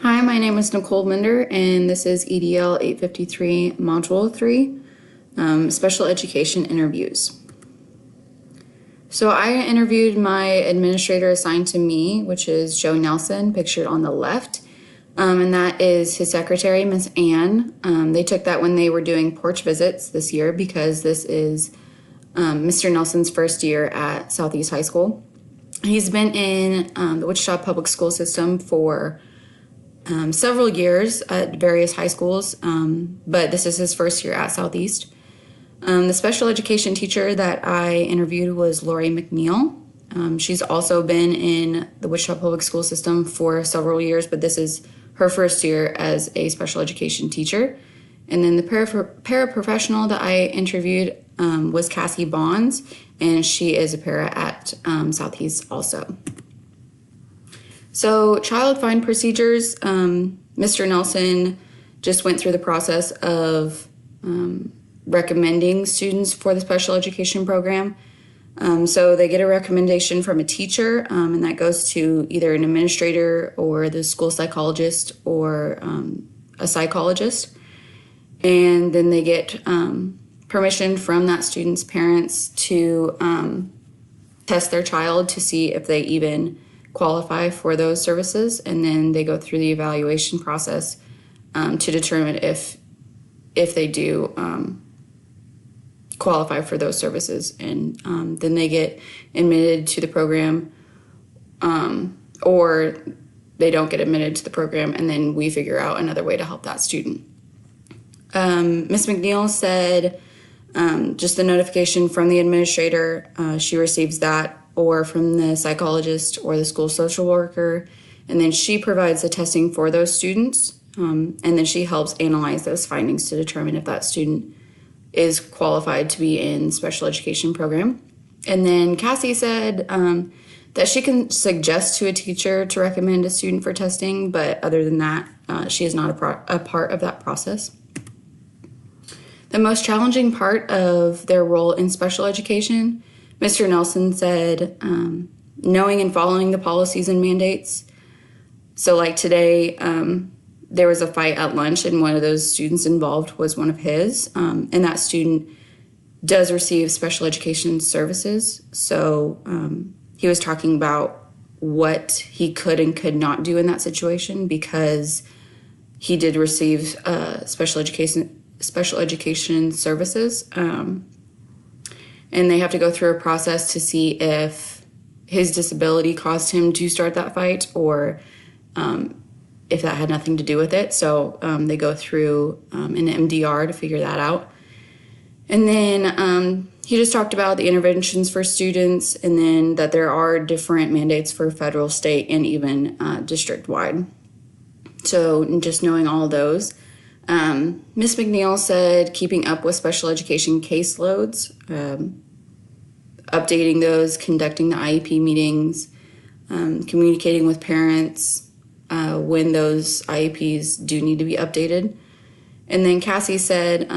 Hi, my name is Nicole Minder, and this is EDL 853 Module 3, Special Education Interviews. So I interviewed my administrator assigned to me, which is Joe Nelson, pictured on the left, and that is his secretary, Miss Ann. They took that when they were doing porch visits this year because this is Mr. Nelson's first year at Southeast High School. He's been in the Wichita Public School System for several years at various high schools, but this is his first year at Southeast. The special education teacher that I interviewed was Lori McNeil. She's also been in the Wichita Public School System for several years, but this is her first year as a special education teacher. And then the paraprofessional that I interviewed was Cassie Bonds, and she is a para at Southeast also. So child find procedures, Mr. Nelson just went through the process of recommending students for the special education program. So they get a recommendation from a teacher, and that goes to either an administrator or the school psychologist or a psychologist. And then they get permission from that student's parents to test their child to see if they even qualify for those services, and then they go through the evaluation process to determine if they do qualify for those services, and then they get admitted to the program, or they don't get admitted to the program, and then we figure out another way to help that student. Ms. McNeil said just the notification from the administrator, she receives that, or from the psychologist or the school social worker, and then she provides the testing for those students, and then she helps analyze those findings to determine if that student is qualified to be in special education program. And then Cassie said that she can suggest to a teacher to recommend a student for testing, but other than that, she is not a part of that process. The most challenging part of their role in special education, Mr. Nelson said, knowing and following the policies and mandates. So like today, there was a fight at lunch, and one of those students involved was one of his, and that student does receive special education services. So he was talking about what he could and could not do in that situation because he did receive special education services. And they have to go through a process to see if his disability caused him to start that fight or if that had nothing to do with it. So they go through an MDR to figure that out. And then he just talked about the interventions for students, and then that there are different mandates for federal, state, and even district-wide. So just knowing all of those. Ms. McNeil said keeping up with special education caseloads, updating those, conducting the IEP meetings, communicating with parents when those IEPs do need to be updated. And then Cassie said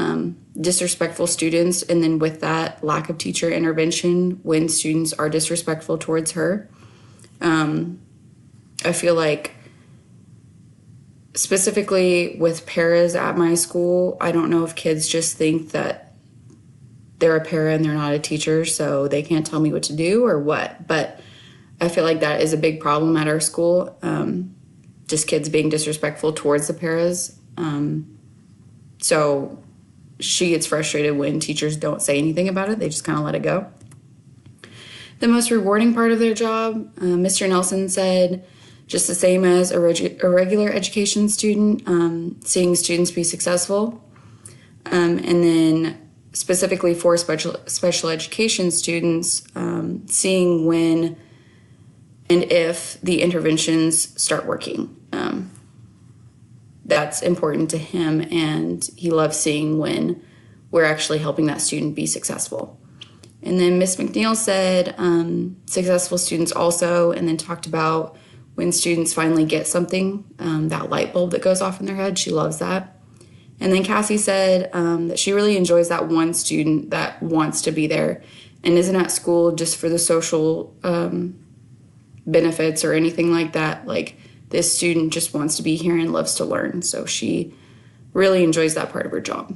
disrespectful students, and then with that, lack of teacher intervention when students are disrespectful towards her. I feel like specifically with paras at my school, I don't know if kids just think that they're a para and they're not a teacher, so they can't tell me what to do or what. But I feel like that is a big problem at our school, just kids being disrespectful towards the paras. So she gets frustrated when teachers don't say anything about it. They just kind of let it go. The most rewarding part of their job, Mr. Nelson said, just the same as a regular education student, seeing students be successful. And then specifically for special education students, seeing when and if the interventions start working. That's important to him, and he loves seeing when we're actually helping that student be successful. And then Ms. McNeil said successful students also, and then talked about when students finally get something, that light bulb that goes off in their head. She loves that. And then Cassie said that she really enjoys that one student that wants to be there and isn't at school just for the social benefits or anything like that. Like this student just wants to be here and loves to learn. So she really enjoys that part of her job.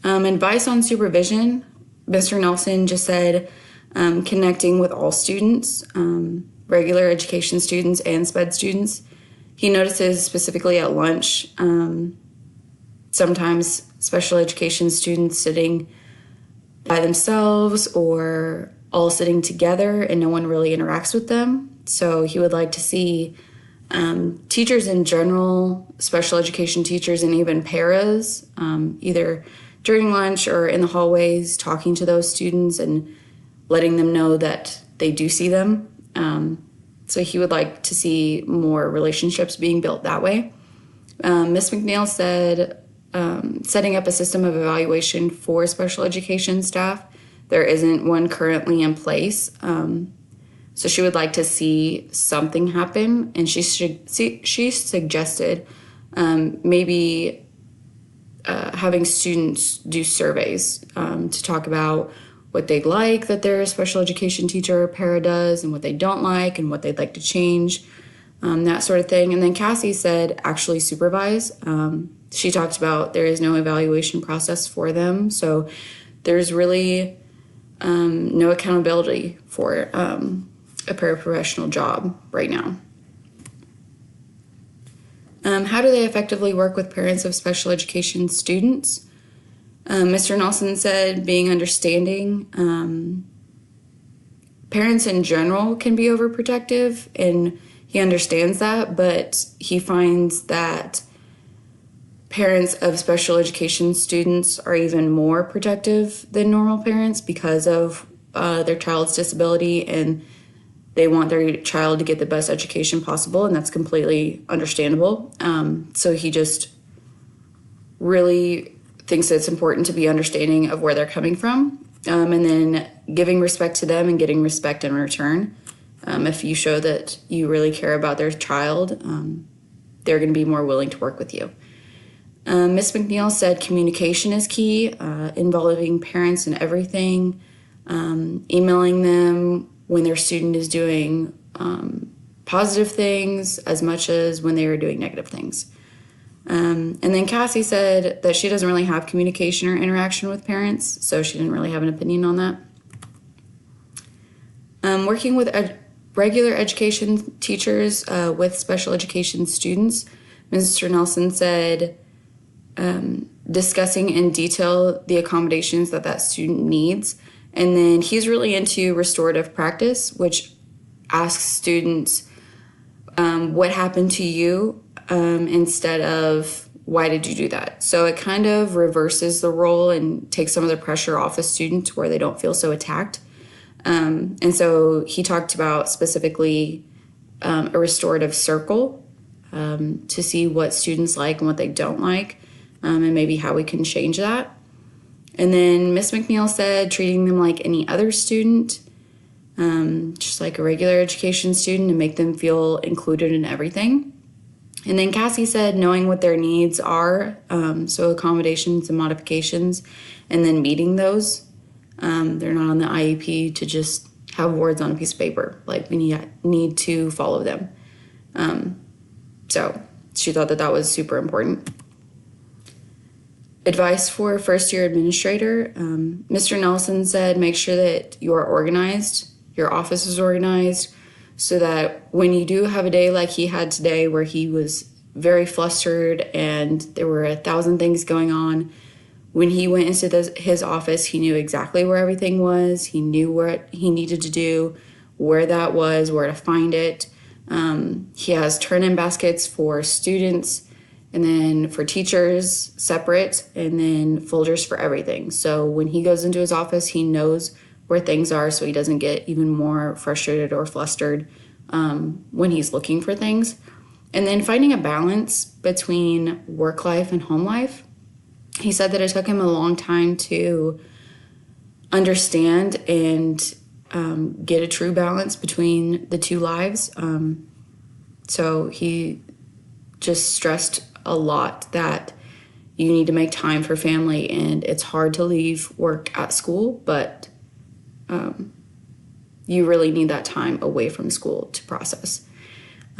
Advice on supervision, Mr. Nelson just said connecting with all students, regular education students and SPED students. He notices specifically at lunch, sometimes special education students sitting by themselves or all sitting together and no one really interacts with them. So he would like to see teachers in general, special education teachers, and even paras, either during lunch or in the hallways, talking to those students and letting them know that they do see them. So he would like to see more relationships being built that way. Ms. McNeil said setting up a system of evaluation for special education staff. There isn't one currently in place. So she would like to see something happen, and she suggested maybe having students do surveys to talk about what they'd like that their special education teacher or para does and what they don't like and what they'd like to change, that sort of thing. And then Cassie said actually supervise. She talked about there is no evaluation process for them, so there's really no accountability for a paraprofessional job right now. How do they effectively work with parents of special education students? Mr. Nelson said being understanding. Parents in general can be overprotective, and he understands that, but he finds that parents of special education students are even more protective than normal parents because of their child's disability, and they want their child to get the best education possible, and that's completely understandable. So he just really thinks that it's important to be understanding of where they're coming from, and then giving respect to them and getting respect in return. If you show that you really care about their child, they're going to be more willing to work with you. Ms. McNeil said communication is key, involving parents in everything, emailing them when their student is doing positive things as much as when they are doing negative things. And then Cassie said that she doesn't really have communication or interaction with parents, so she didn't really have an opinion on that. Working with regular education teachers with special education students, Mr. Nelson said discussing in detail the accommodations that student needs. And then he's really into restorative practice, which asks students what happened to you instead of why did you do that. So it kind of reverses the role and takes some of the pressure off the student to where they don't feel so attacked. And so he talked about specifically a restorative circle to see what students like and what they don't like, and maybe how we can change that. And then Ms. McNeil said treating them like any other student, just like a regular education student, and make them feel included in everything. And then Cassie said knowing what their needs are, so accommodations and modifications, and then meeting those. They're not on the IEP to just have words on a piece of paper. Like, we need to follow them. So she thought that was super important. Advice for a first-year administrator. Mr. Nelson said make sure that you are organized, your office is organized, so that when you do have a day like he had today where he was very flustered and there were 1,000 things going on, when he went into his office, he knew exactly where everything was. He knew what he needed to do, where that was, where to find it. He has turn-in baskets for students, and then for teachers separate, and then folders for everything. So when he goes into his office, he knows where things are, so he doesn't get even more frustrated or flustered when he's looking for things. And then finding a balance between work life and home life. He said that it took him a long time to understand and get a true balance between the two lives. So he just stressed a lot that you need to make time for family, and it's hard to leave work at school, but you really need that time away from school to process.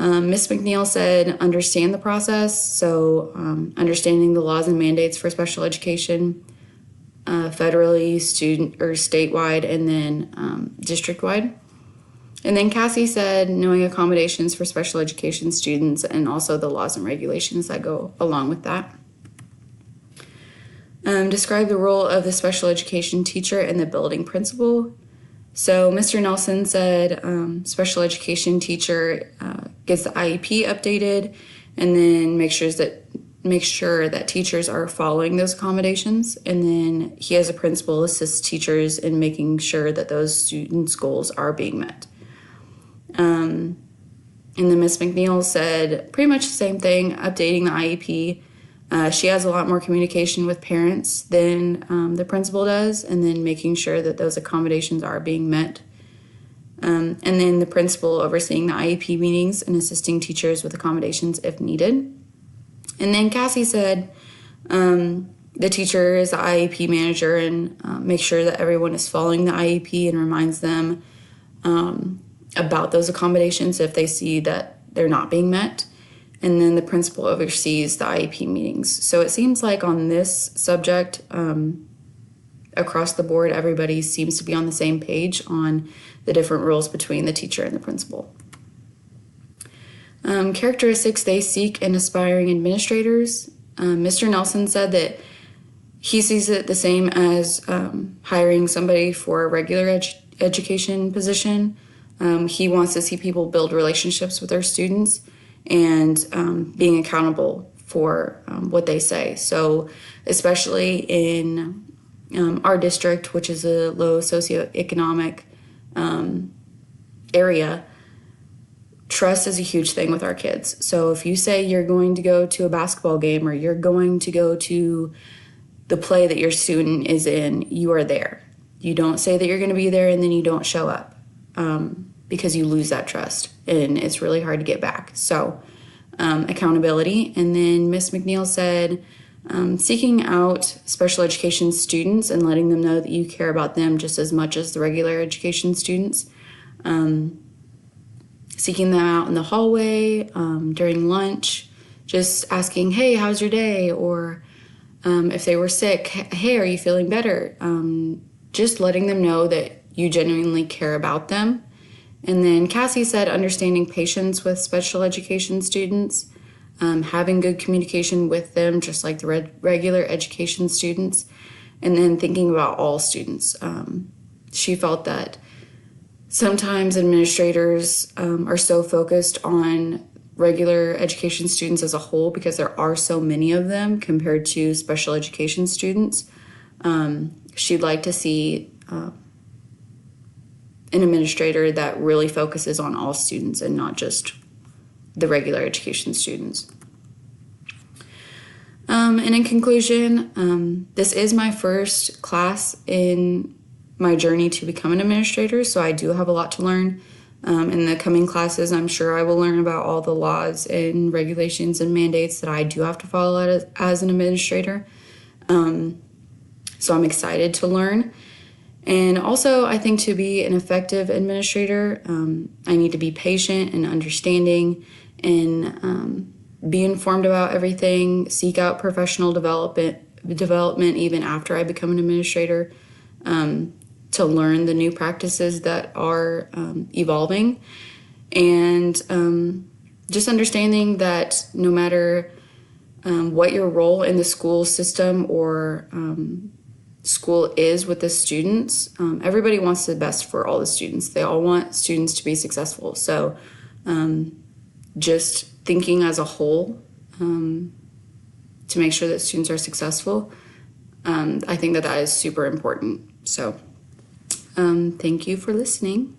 Ms. McNeil said, understand the process, so understanding the laws and mandates for special education, federally, student or statewide, and then district-wide. And then Cassie said, knowing accommodations for special education students and also the laws and regulations that go along with that. Describe the role of the special education teacher and the building principal. So Mr. Nelson said special education teacher gets the IEP updated and then make sure that teachers are following those accommodations. And then he as a principal assists teachers in making sure that those students' goals are being met. And then Ms. McNeil said pretty much the same thing, updating the IEP. She has a lot more communication with parents than the principal does, and then making sure that those accommodations are being met. And then the principal overseeing the IEP meetings and assisting teachers with accommodations if needed. And then Cassie said the teacher is the IEP manager and make sure that everyone is following the IEP and reminds them about those accommodations if they see that they're not being met. And then the principal oversees the IEP meetings. So it seems like on this subject, across the board, everybody seems to be on the same page on the different roles between the teacher and the principal. Characteristics they seek in aspiring administrators. Mr. Nelson said that he sees it the same as hiring somebody for a regular education position. He wants to see people build relationships with their students and being accountable for what they say. So especially in our district, which is a low socioeconomic area, trust is a huge thing with our kids. So if you say you're going to go to a basketball game or you're going to go to the play that your student is in, you are there. You don't say that you're going to be there and then you don't show up. Because you lose that trust and it's really hard to get back. So accountability. And then Ms. McNeil said, seeking out special education students and letting them know that you care about them just as much as the regular education students. Seeking them out in the hallway, during lunch, just asking, hey, how's your day? Or if they were sick, hey, are you feeling better? Just letting them know that you genuinely care about them. And then Cassie said understanding patience with special education students, having good communication with them, just like the regular education students, and then thinking about all students. She felt that sometimes administrators are so focused on regular education students as a whole because there are so many of them compared to special education students. She'd like to see an administrator that really focuses on all students and not just the regular education students. And in conclusion, this is my first class in my journey to become an administrator, so I do have a lot to learn. In the coming classes, I'm sure I will learn about all the laws and regulations and mandates that I do have to follow as an administrator. So I'm excited to learn. And also, I think to be an effective administrator, I need to be patient and understanding and be informed about everything, seek out professional development even after I become an administrator, to learn the new practices that are evolving. And just understanding that no matter what your role in the school system or school is with the students, everybody wants the best for all the students. They all want students to be successful. So just thinking as a whole to make sure that students are successful, I think that is super important. So thank you for listening.